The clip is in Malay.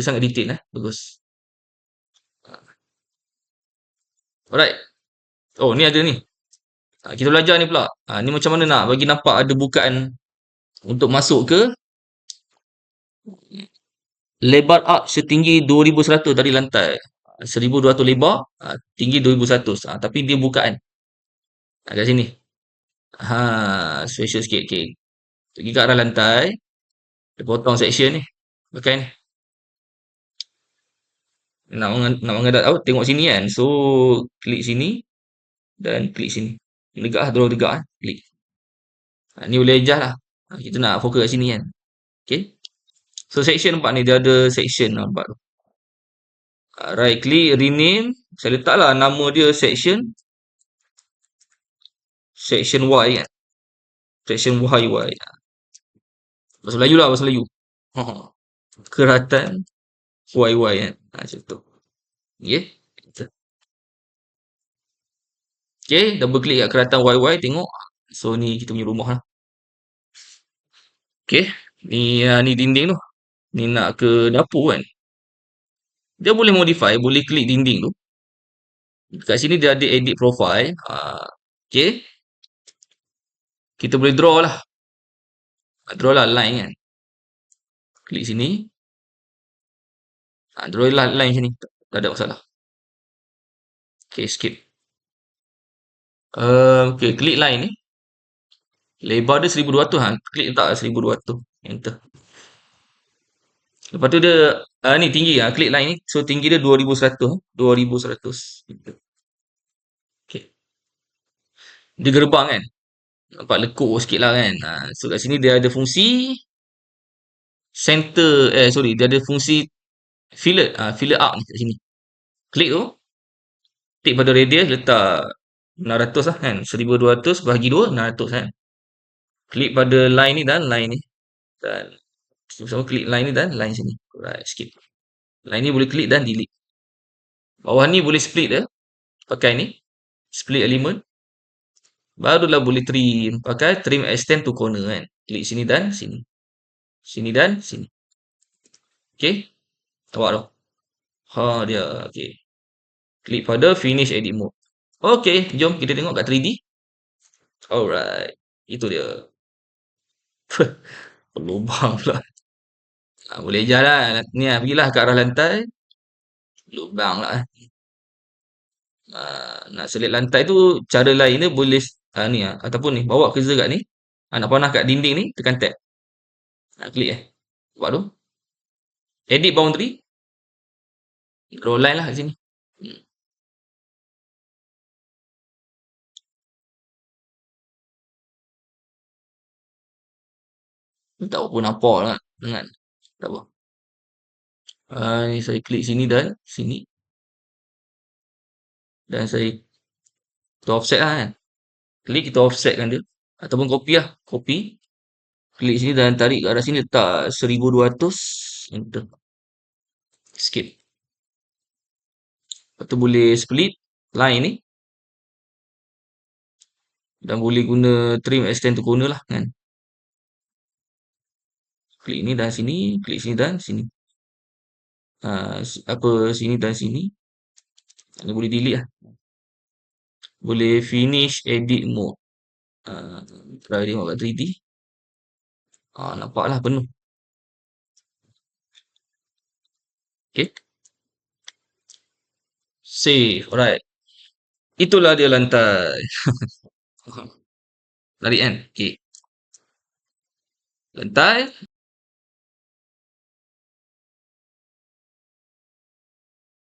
Dia sangat detail bagus. Alright. Oh, ni ada ni. Kita belajar ni pula. Ni macam mana nak bagi nampak ada bukaan untuk masuk ke lebar arch setinggi 2100 dari lantai. 1200 lebar, tinggi 2100. Tapi dia bukaan. Kat sini. Special sikit. Okay. Pergi ke arah lantai. Dia potong section ni. Pakai ni. Nak menghadap tengok sini kan. So, klik sini. Dan klik sini. Tegak lah. Draw tegak lah. Klik. Ni boleh adjust lah. Kita nak fokus kat sini kan. Okay. So, section nampak ni. Dia ada section nampak tu. Right click. Rename. Saya letak lah nama dia section. Section Y kan. Section Y. Bahasa Melayu lah. Bahasa Melayu. Keratan YY kan. Macam tu. Okay. Okay. Double click kat keratan YY. Tengok. So, ni kita punya rumah lah. Okay. Ni dinding tu. Ni nak ke dapur kan. Dia boleh modify. Boleh klik dinding tu. Kat sini dia ada edit profile. Okay. Kita boleh draw lah. Draw lah line kan. Klik sini. Draw lah line sini. Tak ada masalah. Okay, skip. Okay, klik line ni. Lebar dia 1200 Klik letak 1200. Enter. Lepas tu dia ni tinggi klik line ni. So tinggi dia 2100. 2100. Enter. Okay. Dia gerbang kan. Nampak lekuk sikit lah kan. So kat sini dia ada fungsi center. Dia ada fungsi fillet. Fillet arc ni kat sini. Klik tu. Tik pada radius letak 600 lah kan. 1200 bahagi 2 600 kan. Klik pada line ni dan line ni. Dan sama klik line ni dan line sini. Alright, skip. Line ni boleh klik dan delete. Bawah ni boleh split dia. Pakai ni. Split element. Barulah boleh trim. Pakai trim extend to corner kan. Klik sini dan sini. Sini dan sini. Okay. Nampak tu. Dia. Okay. Klik pada finish edit mode. Okay. Jom kita tengok kat 3D. Alright. Itu dia. Lubang pula. Boleh je lah. Ni pergilah ke arah lantai. Lubang lah. Nak select lantai tu cara lain dia boleh ni ataupun ni bawa cursor kat ni. Nak panah kat dinding ni tekan tab. Klik buat tu. Edit boundary. Draw line lah kat sini. Tak apa nampak lah. Jangan. Tak apa. Ni saya klik sini dan sini. Dan saya kita offset lah kan. Klik kita offsetkan dia. Ataupun copy lah. Copy. Klik sini dan tarik ke arah sini. Letak 1200. Enter. Skip. Lepas tu boleh split line ni. Dan boleh guna trim extend to corner lah kan. Klik ni dan sini. Klik sini dan sini. Sini dan sini. Ni boleh delete lah. Boleh finish edit mode. Try tengok kat 3D. Nampaklah penuh. Okay. Save. Alright. Itulah dia lantai. Tarik kan. Okay. Lantai.